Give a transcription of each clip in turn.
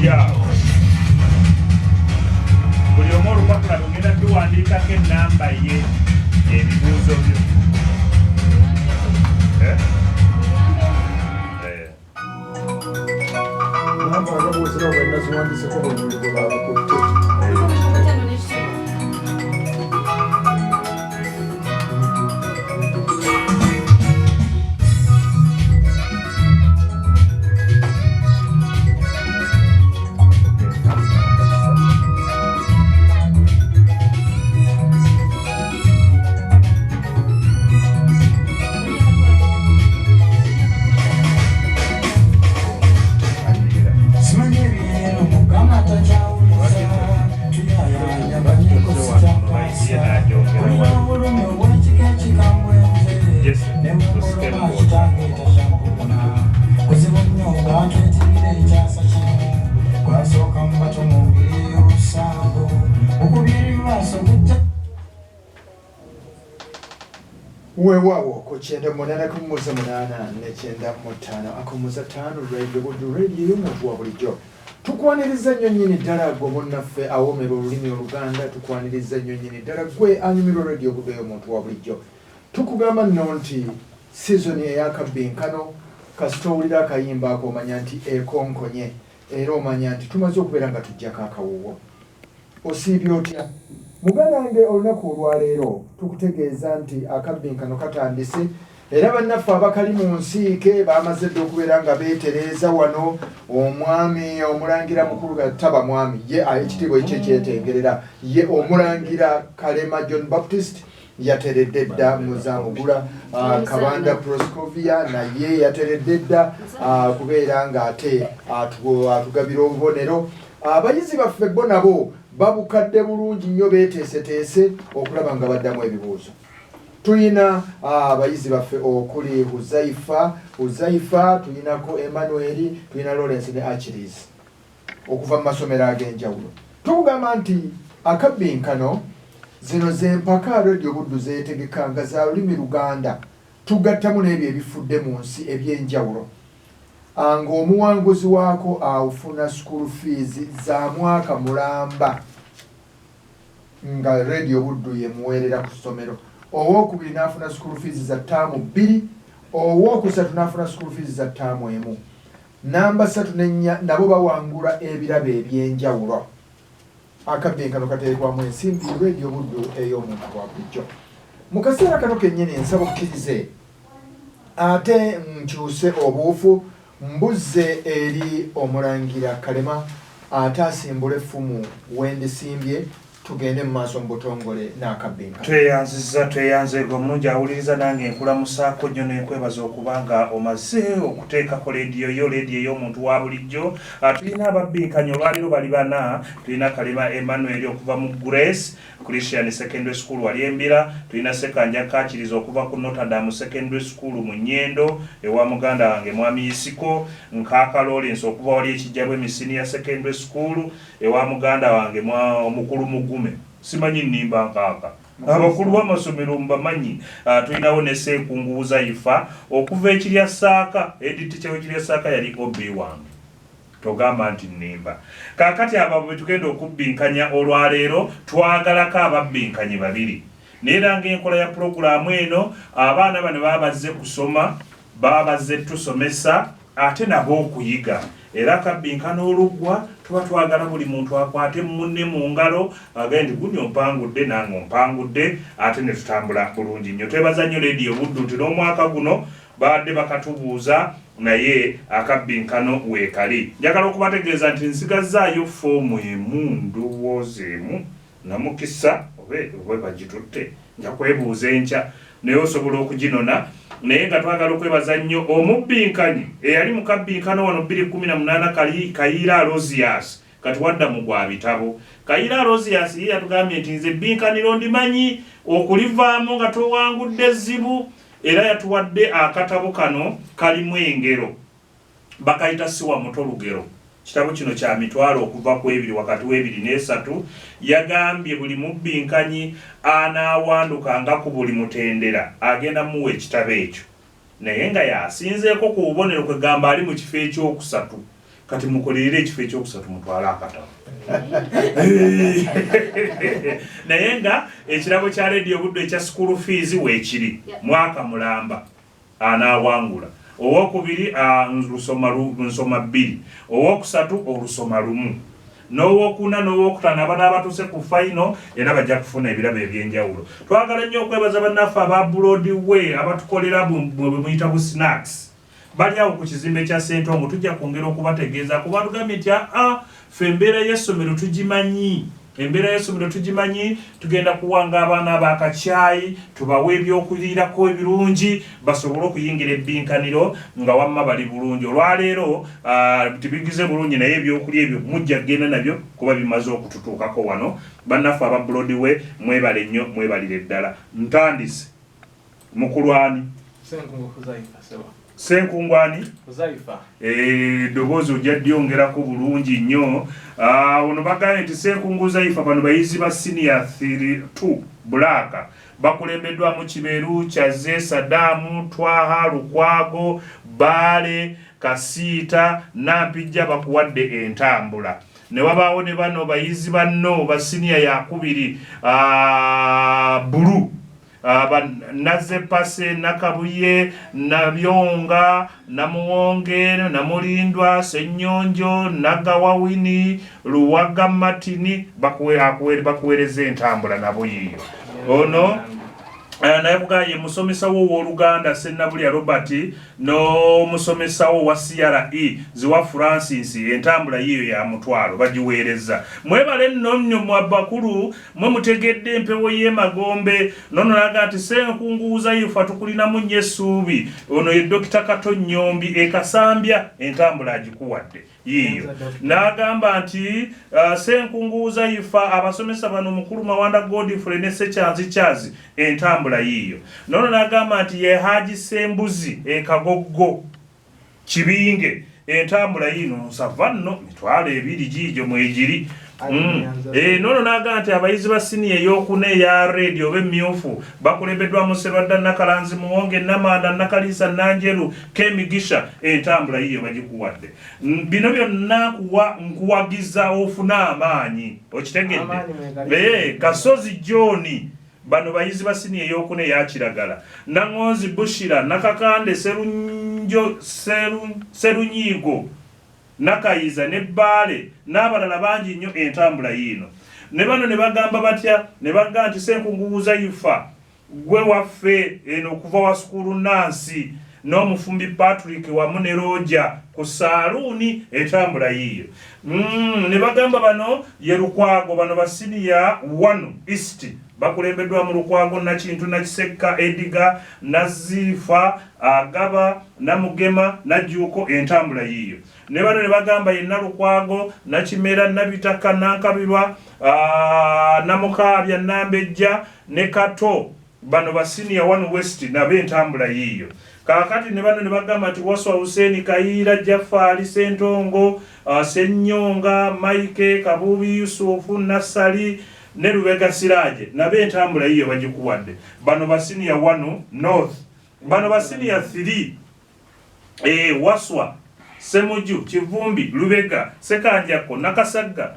awo buli omu olupapula lugenda tuwandiikako ennamba ye ebibuuzo byo wewawo ku 98.8 akumuza 5 radio y'omuntu wa bulijjo tukwaniriza nnyo nnyini ddala gwe munnaffe awoomera olulimi oluganda tukwaniriza nnyo nnyini ddala gwe anyumirwa radio budde y'omuntu wa bulijjo tukugamba nno nti sizoni ey'akabbinkano kasita owulira akayimba ako omanya nti ekonkonye era omanya nti tumaze okubeera nga tujjako akawuwo osiibye otya muganange olunaku olwaleero tukutegeeza nti akabbinkano katandise era bannaffe abakali mu nsiike bamaze dde okubeera nga beetereeza wano omwami omulangira mukulu taba mwami ye ekitiibwa ekyo ekyetengerera ye omulangira Kalema John Baptist yateredde dda muzamugula Kabanda Proscovia naye yateredde dda kubeera nga ate atugabira obubonero abayizi baffe bo nabo babukadde bulungi nnyo beeteeseteese okulaba nga baddamu ebibuuzo tuyina abayizi baffe okuli Huzaifa tuyinako Emmanuel tuyina Lawrence ne Achilles okuva mu masomero ag'enjawulo tukugamba nti akabbinkano zino z'empaka radio buddu zeetegekanga za lulimi luganda tugattamu n'ebyo ebifudde mu nsi eby'enjawulo ng'omuwanguzi waako awufuna school fees za mwaka mulamba nga radio buddu yemuweerera ku ssomero owookubiri n'afuna school fees za ttaamu 2 owookusatu n'afuna school fees za ttaamu 1 namba 3 ne 4 nabo bawangula ebirabo eby'enjawulo akabbinkano kateekwamu ensimbi radio buddu ey'omuntu wa bulijjo mu kaseera kano kennyini ensaba okkirize ate nkyuse obuufu mbuze eri omulangira Kalema ate asimbula effumu wendisimbye tugende mu maaso mu butongole n'akabbinkano tweyanzeego omulungi awuliriza nange nkulamusaako nnyo n'ekwebaza okubanga omaze okuteekako leediyo yo leediyo y'omuntu wa bulijjo tulina ababbinkanya olwaliro bali 4 tulina Kalema Emmanuel okuva mu Grace Christian Secondary School wali Embira tulina Sekanja Kachiriza okuva ku Notre Dame Secondary School mu Nnyendo ewa muganda wange mwami Isiko Nkaka Lawrence okuva wali Ekijjabwe Senior Secondary School ewa muganda wange omukulu Mugume simanyi nnimba Nkaka abakulu b'amasomero mbamanyi tulinawo ne Sekunguuza Ifa okuva ekirya Saaka editi ky'ekirya Saaka yali Obi-Wan togamba nti nnimba kaakati abo bwe tugenda okubbinkanya olwaleero twagalako ababbinkanye 2 neera ng'enkola ya pulogulaamu eno abaana bano babazze kusoma babazze tusomesa ate nabo okuyiga era akabbinkano oluggwa tuba twagala buli muntu akwate munne mu ngalo agende guno mpangudde nange mpangudde ate ne tutambula bulungi nnyo twebaza nnyo leediyo buddu nti n'omwaka guno badde bakatubuuza naye akabbinkano weekali njagala okubategeeza nti nsigazaayo foomu emu ndowooza emu namukisa oba bagitutte nja kwebuuza enkya naye osobola okuginona naye nga twagala okwebaza nnyo omubbinkanyi eyali mu kabbinkano wano 2018 Kayiira Rosias kati wadda mu gwa bitabo Kayiira Rosias ye yatugambye nti nze bbinkaniro ndimanyi okulivaamu nga towangudde ezzibu era yatuwadde akatabo kano kalimu engero bakayita siwa muto lugero kitabo kino kya mitwalo okuva ku 2 wakati w'ebiri n'esatu yagambye buli mubbinkanyi anaawandukanga ku buli mutendera agenda muwa ekitabo ekyo naye nga yasinzeeko ku bubonero kwegamba ali mu kifo ekyokusatu kati mukolerere ekifo ekyokusatu mutwala akatabo naye nga ekirabo kya radio budde ekya school fees weekiri mwaka mulamba anaawangula owokubiri nsoma 2 owokusatu olusoma 1 n'owokuna n'owokutaano abana abatuse ku final era bajja kufuna ebirabo ebyenjawulo. Twagala nnyo okwebaza bannaffe aba Broadway abatukolera bwe muyita bu snacks bali awo ku kizimbe kya Ssentongo. Tujja kwongera okubategeeza kuba tugambye nti ffe embeera y'essomero tugimanyi, embeera y'essomero tugimanyi, tugenda kuwanga abaana ab'akacyayi tubawe ebyokuliirako ebirungi basobole okuyingira ebbinkaniro nga wamma bali bulungi. Olwaleero tibigize bulungi naye ebyokulya ebyo mujja kgenda nabyo kuba bimaze okututuukako wano. Bannaffe aba Broadway mwebale nnyo, mwebalire ddala. Ntandise mukulwani Senkungwani Zaifa eddoboozi ojja dyongerako bulungi nnyo. Ono bagambye nti Senkungu Zaifa bano bayizi ba senior 2 Bulaka bakulembeddwamu Kiberu, Kyaze, Sadamu, Twaha, Lukwago, Baale, Kasiita, Nampijja bakuwadde entambula. Ne wabaawo ne bano bayizi banno ba senior ya 2 Bulu Nazepase, Nakabuye, Nabyonga, Namuwonge, Namulindwa, Senyonjo, Nagawawini, Luwaga Matini bakuweereza entambula nabo yiyo. Ono naye bugaye musomesa wo w'Oluganda Sennabulya Robert no musomesa wo wa CRE Ziwa Francis entambula yiyo ya mutwalo bagiweereza. Mwebale nno nnyo mu bakulu mwe mutegedde empewo y'emagombe nono naga nti Senkungu Zaifa tukulinamu nnyo essuubi. Ono ye Dr. Kato Nnyombi ekasambya entambula agikuwadde yiyo. N'agamba nti Senkungu Zaifa abasomesa bano mukulu Mawanda Godfrey ne Sekyanzi entambula yiyo. Nono n'agamba nti ye Haji Sembuzi Kagoggo Kibinge entambula yino nsava nno mitwalo 2 giijo mwegiri. Nono n'agamba nti abayizi ba senior ey'okuna eya radio b'emmyufu bakulembeddwamu Sserwadda Nakalanzi, Muwonge, Namanda, Nakalisa, Nanjeru, Kemigisha entambula yiyo bagikuwadde. Bino byonna nkuwagiza ofuna amaanyi okitegedde. Kasozi John bano bayizi ba senior ey'okuna eya Kiragala, Nangonzi Bushira, Nakakande, Serunyigo, Nakayiza ne Baale n'abalala bangi nnyo entambula yino. Ne bano ne bagamba batya, ne bagamba nti Senkungu Zaifa gwe waffe eno okuva wa sukulu Nansi n'omufumbi Patrick wamu ne Roja ku saaluuni entambula yiyo. Ne bagamba bano ye Lukwago bano ba senior 1 East bakulembeddwa mu Lukwago Nakintu, Nakiseka, Ediga, Nazifa, Agaba, Namugema, Najuuko entambula yiyo. Ne bano ne bagamba yenna Lukwago, Nakimera, Nabitaka, Nankabirwa, Namukaabya, Nambejja ne Kato bano ba senior 1 West nabe entambula yiyo. Kakati ne bano ne bagamba nti Waswa Hussein, Kayira, Jafari, Ssentongo, Sennyonga, Mike, Kabubi, Yusufu, Nassali ne Lubega Siraje nabe entambula yiyo bagikuwadde. Bano ba senior 1 North, bano ba senior 3 Waswa, Semuju, Kivumbi, Lubega, Sekanjako, Nakasagga,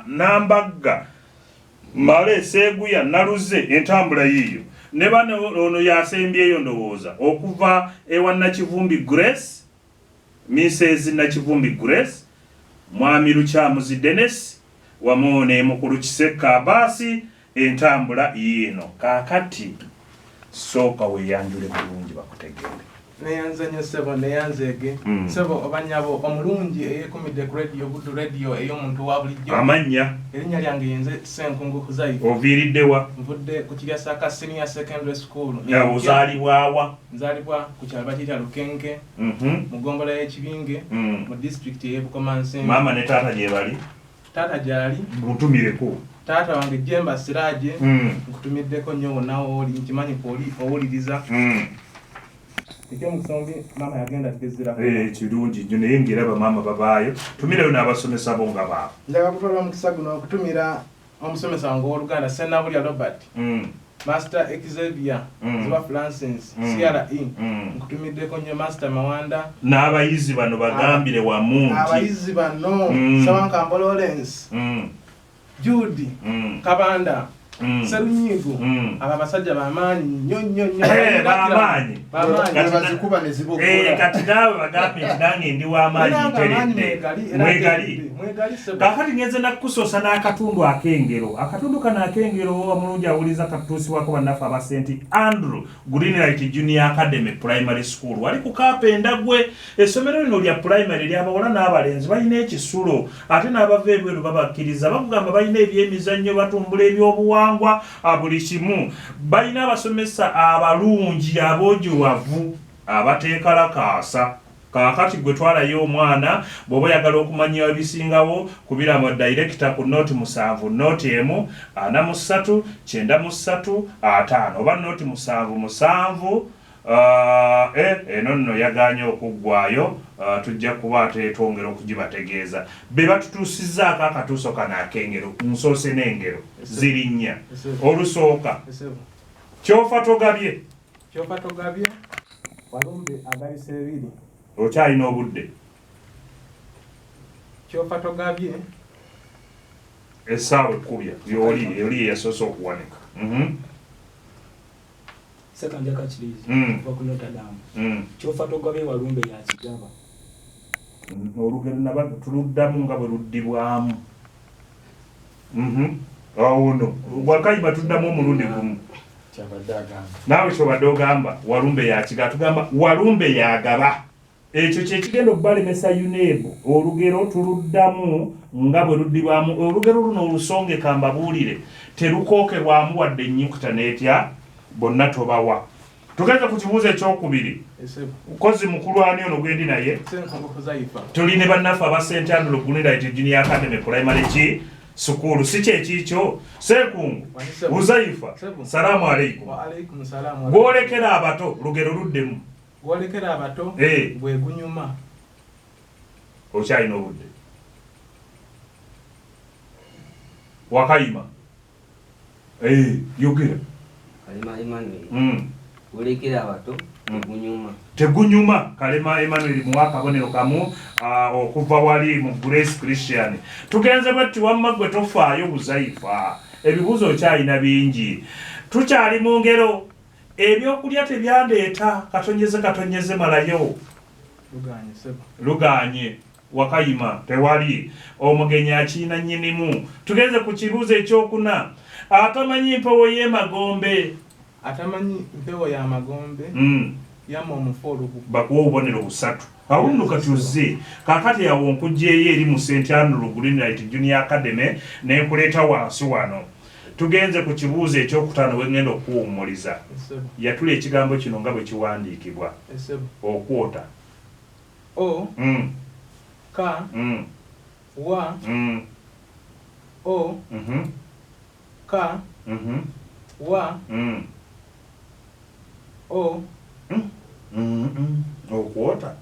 Nambagga, Male, Seguya, Naluze entambula yiyo. Ne bano ono yasembyeyo ndowooza okuva ewa Nakivumbi Grace, Mrs. Nakivumbi Grace, Mwami Lukyamuzi Dennis wamu ne mukulu Kiseka Abasi entambula yino. Kakati sooka weyanjule bulungi bakutegere. Neyanzanya sebo neyanzege sebo abanyabo omulungi eyekomidde ku radio Budu radio ey'omuntu wa bulijjo amanya erinnya lyange yenze Senkungu Zaifa. Oviiriddewa? Nvudde ku Kiryasaka Senior Secondary School. Ozaalibwawa? Nzaalibwa ku kyalo bakiyita Lukenke mu ggombolola y'Ekibinge mu district y'e Bukomansimbi. Maama ne taata gye bali? Taata gyali mutumireko. Taata wange Jemba Siraje nkutumiddeko nnyo wonna wooli nkimanyi owuliriza. Musombi mama yagenda tezira kirungi nnyo naye ng'eraba maama babaayo tumirayo n'abasomesa bo nga baabo. Njaga kutwala omukisa guno okutumira omusomesa wange w'Oluganda Sennabulya Robert Master Xavier Ziba Francis CRE nkutumiddeko nnyo Master Mawanda n'abayizi bano bagambire wamu abayizi bano Sawankambo Lawrence Judy Kabanda Serunyigo aba basajja bamaanyi nnyo bamaanyi bazikuba ne zibogola kati naawe bagambe nti nange ndi w'amaanyi nteredde mwegali kakati ngenze nakusosa n'akatundu akengero akatundu kano akengero omulungi awuliza katutuusibwako bannaffe aba St Andrew Greenlight Junior Academy Primary School wali ku Kapenda gwe essomero lino lya primary ly'abawala n'abalenzi balina ekisulo ate n'abava ebweru babakkiriza bakugamba balina ebyemizannyo batumbula ebyobuwangwa buli kimu balina abasomesa abalungi aboojoowavu abateekalakaasa kakati gwe twalayo omwana bw'oba oyagala okumanya ebisingawo kubira mu director ku noti 7 noti 1 43 93 5 oba noti 7 eno nno yaganye okuggwayo tujja kuba twongera okugibategeeza be batutuusizzaako akatuuso kano akengero nsoose n'engero ziri nnya olusooka kyofa togabye walumbe agayise ebiri okyalina obudde kyofa togabye essaawa ekkubya yoli yasoose okuwanika sekanja kakirizi bakunota damu kyofa togabye walumbe yakigaba olugero naba tuluddamu nga bwe luddibwamu awuno bwakayima tuddamu omulundi gumu naawe kyobadde ogamba walumbe yakiga tugamba walumbe yagaba ekyo kyekigenda okubalemesa yuneebo olugero tuluddamu nga bwe luddibwamu olugero luno olusongeka mbabuulire terukookerwamu wadde ennyukuta n'etya bonna tobawa tugenda ku kibuuzo ekyokubiri kozi mukulu ani ono gwendi naye tuli ne bannaffe aba St Andrew Greenlight Junior Academy Primary School si kyekikyo Sekungu Uzaifa salamu aleikum gwolekera abato lugero luddemu gwolekera abato bwe gunyuma okyalina obudde wakayima yogera Kalema Emmanuel gwolekera abato tegunyuma Kalema Emmanuel muwa akabonero kamu okuva wali mu Grace Christian tugenze bwe tuwamma gwe tofaayo Buzaifa ebibuuzo okyalina bingi tukyali mu ngero ebyokulya tebyandeeta katonyeze malayo luganye wakayima tewali omugenyi akiina nnyinimu tugenze ku kibuuzo ekyokuna atamanyi mpewo y'emagombe atamanyi mpewo ya magombe yama omufolo bakuwa obubonero busatu awuno katuze kakati yawo nkujjeeyo eri mu St Andrew Greenlight Junior Academy n'enkuleeta wansi wano tugenze ku kibuuzo ekyokutaano wengenda okuwummuliza yatula ekigambo kino nga bwe kiwandiikibwa okwota o ka wa o ka wa o okwota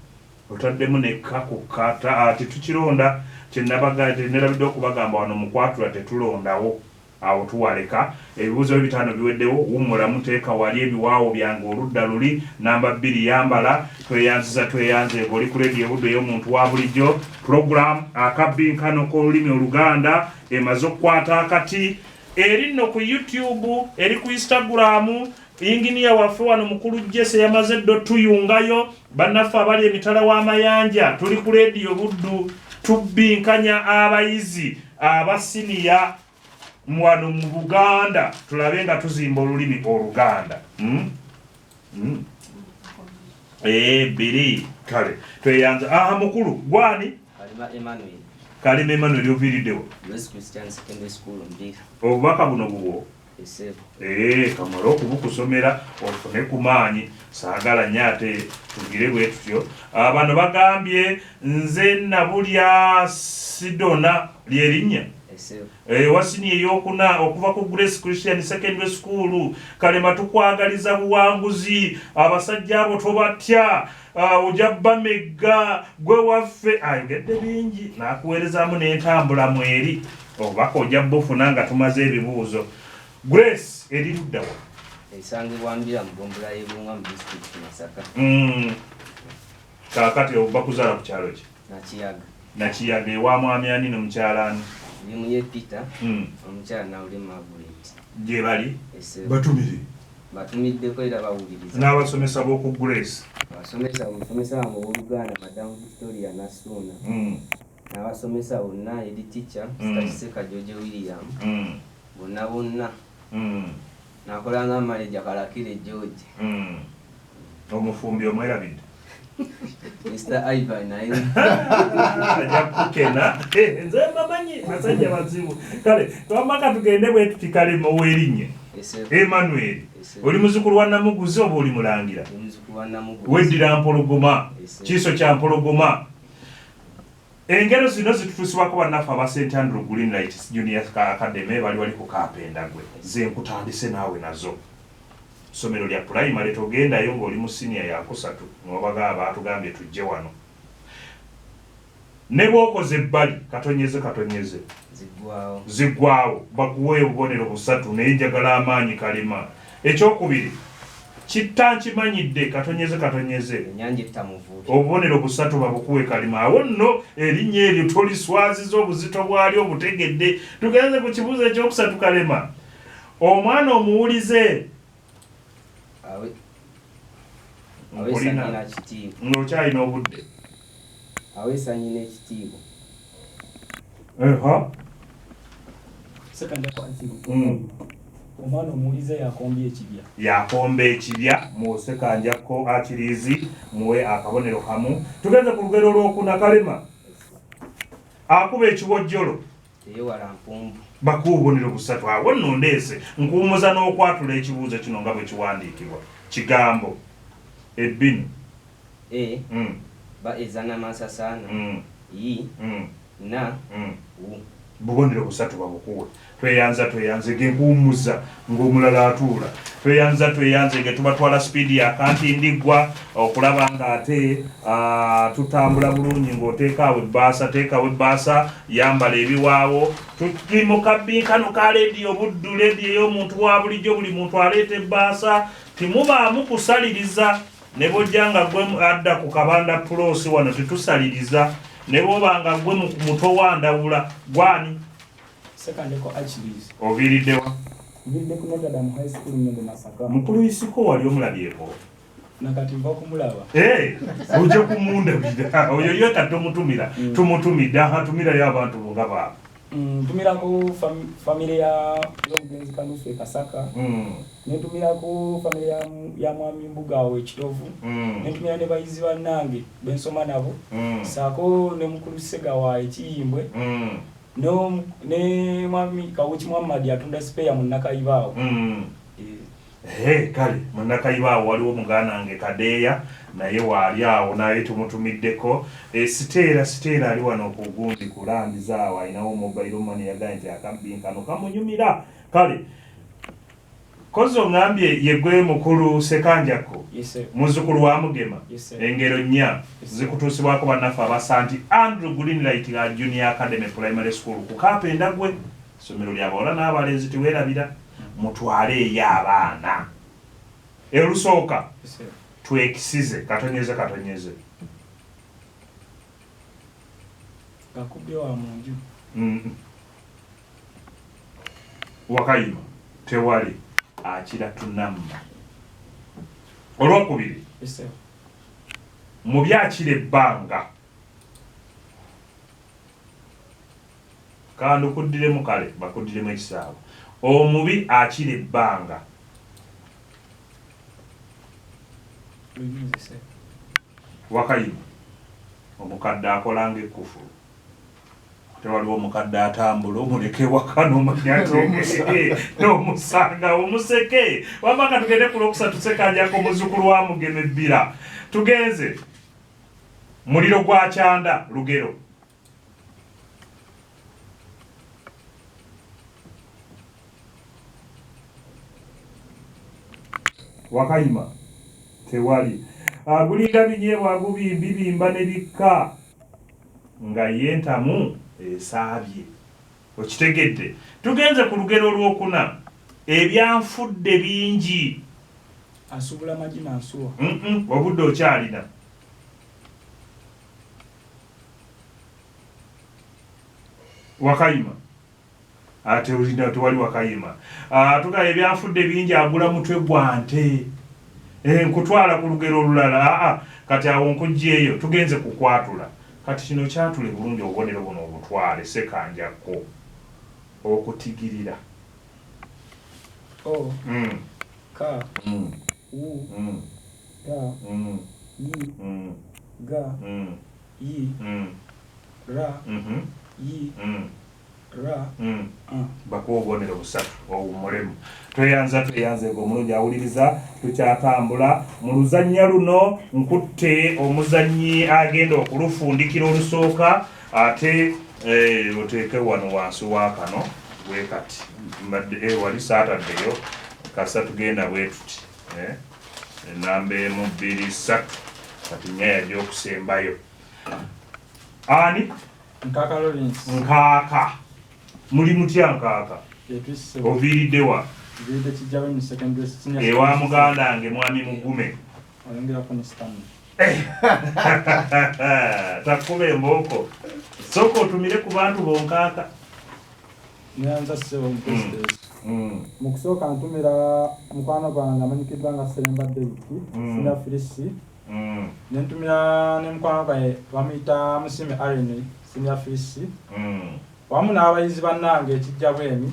otaddemu nekka ku kata ati tukironda kyenabadde okubagamba wano mukwatula tetulondawo awo tuwaleka ebibuuzo ebitaano biweddewo wummula muteeka wali ebiwaawo byange oludda luli namba 2 yambala tweyanze oli ku leediyo ebudde ey'omuntu wa bulijjo program Akabbinkano k'olulimi Oluganda emaze okukwata akati eri nno ku YouTube eri ku Instagram inginiya waffe wano mukulu Jesse yamaze ddo tuyungayo bannaffe abali emitala w'amayanja tuli ku leediyo buddu tubbinkanya abayizi abasiniya wano mu Buganda tulabe nga tuzimba olulimi Oluganda biri kale tweyanza mukulu gwani Kalema Emmanuel oviiriddewo obubaka buno buwo kamala okubukusomera ofune ku maanyi saagala nnyo ate tugire bwe tutyo bano bagambye nze nabulya Sidona lyerinnya wasini eyokuna okuva ku Grace Christian Secondary School Kalema tukwagaliza buwanguzi abasajja abo tobatya ojabba megga gwe waffe ayogedde bingi nakuweerezaamu n'entambula mweri obubaka ojabba ofuna nga tumaze ebibuuzo Grace eri luddawa esangibwa Mbira mu Ggombolola y'Ebunga mu disitulikiti Masaka. Kaakati oba kuzaala ku kyalo ki? Nakiyaga ewa mwami ani n'omukyala ani? Limuye Peter, omukyala Nawulemu Margaret. Gye bali? Batumire. Batumiddeko era bawuliriza. N'abasomesa b'oku Grace? Abasomesa mu Oluganda Madamu Victoria Nasuna. N'abasomesa bonna eri teacher Sister George William. Bonna. Nakola nga manager Kalakire George. Omufumbi omwerabidde? Mr. Ivan naye. Yakukena. Nze mbamanyi basajja bazibu. Kale, twamaka tugende bwe tutikale mu werinye. Emmanuel. Oli muzukulu wa Namuguzi oba oli mulangira? Muzukulu wa Namuguzi. Weddira Mpologoma. Kiiso kya Mpologoma. Engero zino zitutusibwako bannaffe aba St. Andrew Green Lights Junior Academy bali ku Kapendagwe. Ze nkutandise naawe nazo. Somero lya primary togendayo ng'oli mu senior ya kusatu n'obagaba atugambye tujje wano. Ne bw'okoze ebbali katonyeze ziggwawo bakuwe obubonero busatu naye njagala amaanyi kalema. Ekyokubiri kitta nkimanyidde katonyeze obubonero busatu babukuwe kalima. Awo nno erinnya eryo toliswaziza obuzito bwali obutegedde. Tugenze ku kibuuzo ekyokusatu kalema. Omwana omuwulize ng'okyalina obudde. Awesanyina ekitiibwa. Omwana omuwulize yakomba ekibya mu Sekanjako akirizi muwe akabonero kamu. Tugenze ku lugero olwokuna kalema. Akuba ekibojjolo bakuwa obubonero busatu. Awo nno ndeese nkuwumuza n'okwatula ekibuuzo kino nga bwe kiwandiikibwa. Kigambo ebbinu ba ezana masasana yi na bubonero busatu babukuwe. Tweyanze genkuwumuza ng'omulala atuula. Tweyanze ge tubatwala speedi ya kantindiggwa okulaba nga ate tutambula bulungi ng'oteekawo ebbaasa yambala ebiwaawo. Tuli mu kabbinkano ka leediyo buddu leediyo ey'omuntu wa bulijjo buli muntu aleeta ebbaasa. Timubaamu kusaliriza. Ne bojja nga gwe adda ku Kabanda Plus wano tetusaliriza. Ne bwoba nga gwe muto wandawula gwani? Sekandeko Achilles. Oviriddewa? Oviridde ku Notre Dame High School Nyendo Masaka. Mukulu isiko wali omulabyeko? Nakati mva kumulaba. Ojje kumundabira. Oyo ye katomutumira. Tumutumidde atumirayo abantu nga baabo. Tumirako familia y'omugenzi Kanufe Kasaka. Netumirako familia ya mwami Mbugawe Ekitovu. Netumira ne bayizi bannange bensoma nabo. Saako ne mukulu Segawa Ekiyimbwe. Ne mwami Kawuki Muhammad atunda spare mu Nakayibaawo. Kale mu Nakayibaawo waliwo muganange Kadeya naye waali awo naye tumutumiddeko. Siteera ali wano ku gundi kulambiza awo alinawo mobile money yagambye nti Akabbinkano kamunyumira. Kale kozo ngambye yegwe mukulu Sekanjako muzukulu wa Mugema. Engero nnya zikutuusibwako bannaffe aba St. Andrew Green Light Junior Academy Primary School ku Kapendagwe. Somero ly'abawala n'abalenzi tiweerabira. Mutwale eyo abaana. Elusooka twekisize katonyeze. Kakubye wa munju. Wakayima tewali akira tunamma. Olwokubiri mu byakira ebbanga kandi okuddiremu kale bakuddiremu ekisaawe. Omubi akira ebbanga. Wakayima omukadde akola ng'ekkufu. Tewaliwo omukadde atambula omuleke waka n'omusanga omuseke. Wamaka tugende ku Lwokusatu Sekanjako muzzukulu wa Mugema ebbira. Tugenze muliro gwa Kyanda lugero. Wakayima tewali. Agulinda binyeebwa bibimba ne bikka nga yentamu esaabye. Okitegedde. Tugenze ku lugero olwokuna. Ebyanfudde bingi asubula amagi n'ansuwa. Obudde okyalina. Wakayima. Ate olina tewali wakayima. Tuga ebyanfudde bingi agula mutwe gwa nte. Nkutwala ku lugero olulala. Kati awo nkujjeeyo tugenze kukwatula. Kati kino kyatule bulungi obubonero buno obutwale sekanjako okutigirira. O ka u ta yi ga yi ra yi ra bako obubonero busatu obumulemu. Tweyanze ng'omulungi awuliriza tukyatambula mu luzannya luno. Nkutte omuzannyi agenda okulufundikira olusooka ate oteeke wano wansi wa kano bwe kati mbadde wali saataddeyo kasa tugenda bwe tuti enamba 1 2 3 kati nyaya gy'okusembayo ani Nkaka Lawrence. Nkaka muli mutya Nkaka? Oviiriddewa? Viridde Kijjawe secondary senior. Ewa muganda wange mwami Mugume. Oyongera ko ne Stanley. Takuba embooko. Sooka otumire ku bantu bonkaka. Nyanza sebo mpestes. Mu kusooka ntumira mukwano gwange amanyikiddwa nga Seremba David, Sina Filisi. Nentumira ne mukwano gwange bamuyita Musime Arene, Sina Filisi. Wamu n'abayizi bannange Kijjabwemi.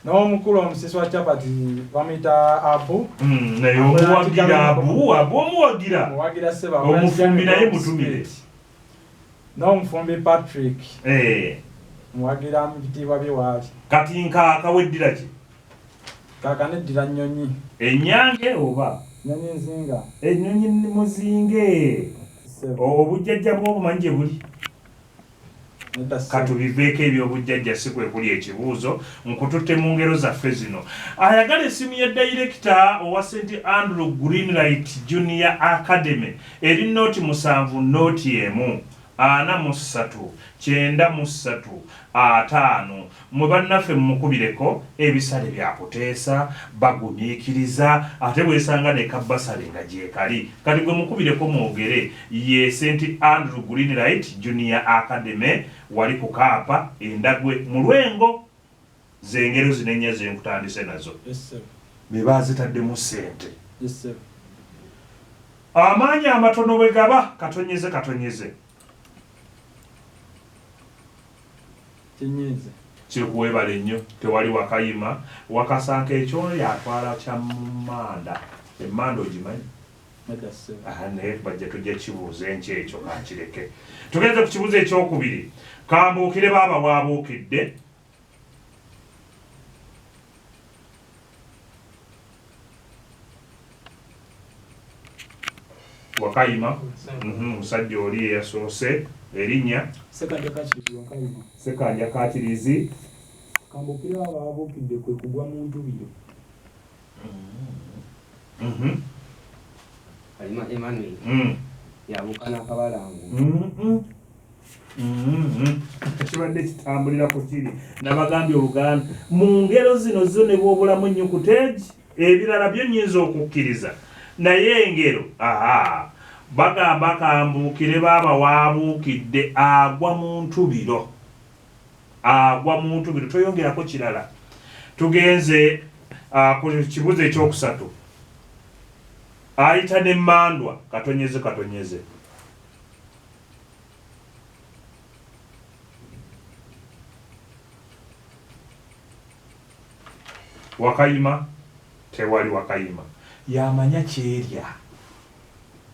N'omukulu omusisi wa Chapati bamuyita Abu. Naye omuwagira Abu omuwagira. Omuwagira seba. Omufumbi naye mutumire. N'omufumbi Patrick. Muwagira mu bitiibwa bye waali. Kati Nkaka weddira ki? Kaka neddira Nnyonyi. Ennyange oba? Nnyonyi nzinga. Ennyonyi muzinge. Obujjajja bw'obumanyi gye buli? Katubiveeko ebyobujjajja si kwe kuli ekibuuzo nkututte mu ngero zaffe zino. Ayagala essimu ya dayirekita owa St Andrew Greenlight Junior Academy eri nooti 7 nooti 1 43 93 5 mwe bannaffe mukubireko ebisale bya kuteesa bagumiikiriza ate bwesanga ne kabbasale nga gyekali kati gwe mukubireko mwogere ye St Andrew Greenlight Junior Academy wali ku Kaapa Endagwe mu Lwengo. Zengero zinenya zenkutandise nazo. Yes sir. Bebazitaddemu ssente. Yes sir. Amaanyi amatono bwe gaba katonyeze. Kinyeze. Kirikuwebala nnyo tewali wakayima wakasanka ekyo yatwala kya manda. Emmanda ogimanyi? Naye bajja tujja kibuuza ekyo kakireke. Tugenze ku kibuuzo ekyokubiri. Kambuukire baaba waabuukidde. Wakayima. Musajja oli eyasoose erinnya Sekanja Kakirizi. Kambuukire baaba waabuukidde kwe kugwa mu ntubiro. Kalima Emmanuel. Yabuuka n'akabalangu. Kibadde kitambulira ku kiri nabagambye Oluganda mu ngero zino zo ne bw'obulamu ennyukuteegi ebirala byo nnyinza okukkiriza naye engero bagamba kambuukire baaba waabuukidde agwa mu ntubiro. Toyongerako kirala. Tugenze ku kibuuzo ekyokusatu. Ayita n'emmandwa katonyeze. Wakayima tewali wakayima. Yamanya kyerya.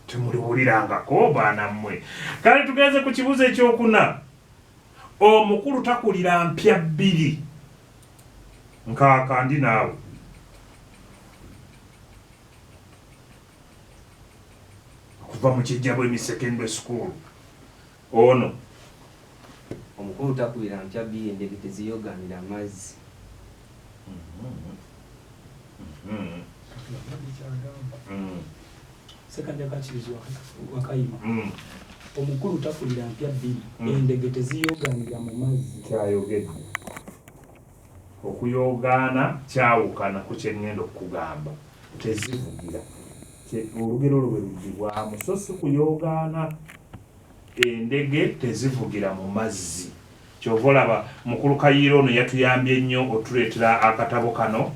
Temuliwulirangako baana mmwe. Kale tugenze ku kibuuzo ekyokuna. Omukulu takulira mpya 2. Nkaka ndi naawe. Kuva mu Kijjabwemi Secondary School. Ono. Omukulu takulira mpya 2 endege teziyoganira amazzi. Sekanja Kakirizi wakayima. Omukulu takulira mpya 2 endege teziyoganira mu mazzi. Kyayogedde. Okuyogaana kyawukana ku kye ŋŋenda okugamba. tezivugira. Olugero olwo bwe luggibwamu so si kuyoogaana. Endege tezivugira mu mazzi. Kyova olaba mukulu Kayiira ono yatuyambye nnyo otuleetera akatabo kano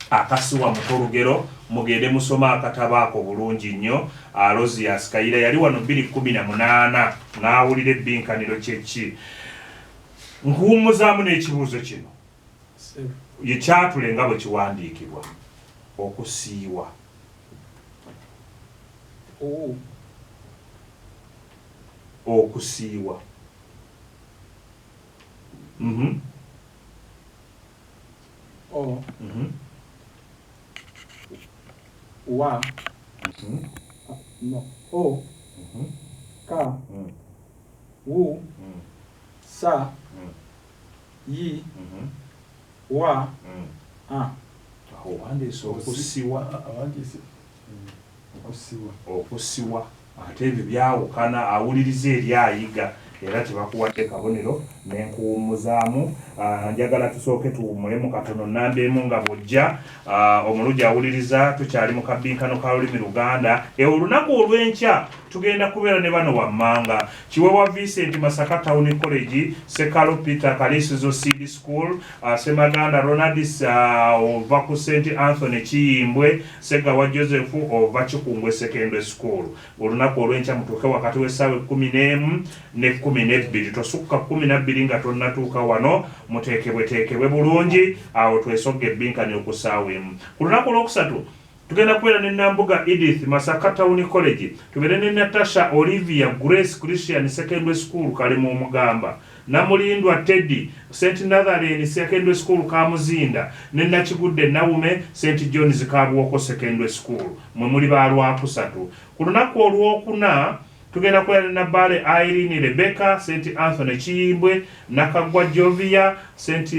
akasiwa muto olugero mugende musoma akatabo ako bulungi nnyo. Rosias Kayiira yali wano 2018 n'awulira ebbinkaniro kyeki. Nkuwummuzaamu n'ekibuuzo kino ye kyatule nga bwe kiwandiikibwa okusiiwa. Okusiiwa. Wa no o ka wu sa yi wa Owandiise okusiwa. Okusiwa ate ebyo byawukana awuliriza eri ayiga era tebakuwadde kabonero n'enkuwummuzaamu. Njagala tusooke tuwummulemu katono nnambeemu nga bw'ojja omulugi awuliriza tukyali mu kabbinkano ka lulimi Luganda. Olunaku olw'enkya tugenda kubeera ne bano wammanga Kiwewa Vincent Masaka Town College, Sekalo Peter Kalisizo Seed School, Semaganda Ronaldis ova ku St Anthony Kiyimbwe, Segawa Joseph ova Kikungwe Secondary School. Olunaku olw'enkya mutuuke wakati w'essaawa 11 ne 12 tosukka 12 nga tonnatuuka wano muteekebweteekebwe bulungi awo twesogga ebbinkaniro ku ssaawa emu. Ku lunaku olwokusatu tugenda kubeera ne Nambuga Edith Masaka Town College, tubeere ne Natasha Olivia Grace Christian Secondary School Kalemu Omugamba, Namulindwa Teddy St Nathan Secondary School Kamuzinda, ne Nakigudde Naume St John's Kabwoko Secondary School. Mwe muli ba Lwakusatu. Ku lunaku olwokuna tugenda kubeera ne Nabale Irene Rebecca St Anthony Kiyimbwe, Nakagwa Jovia St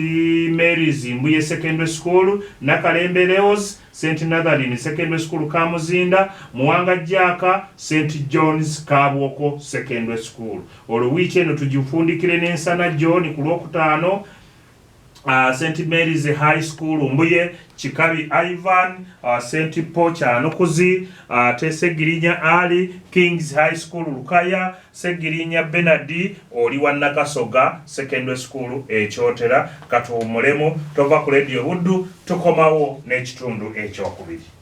Mary's Mbuye Secondary School, Nakalembe Leos St Nathan Secondary School Kamuzinda, Muwanga Jaka St John's Kabwoko Secondary School. Olwiiki eno tugifundikire n'ensana John ku Lwokutaano St Mary's High School Mbuye, Chikabi Ivan St Paul Kyanokuzi, Tesegirinya Ali Kings High School Lukaya, Segirinya Benadi oli wa Nakasoga Secondary School Ekyotera. Katuwummulemu tova ku Radio Buddu tukomawo n'ekitundu ekyokubiri.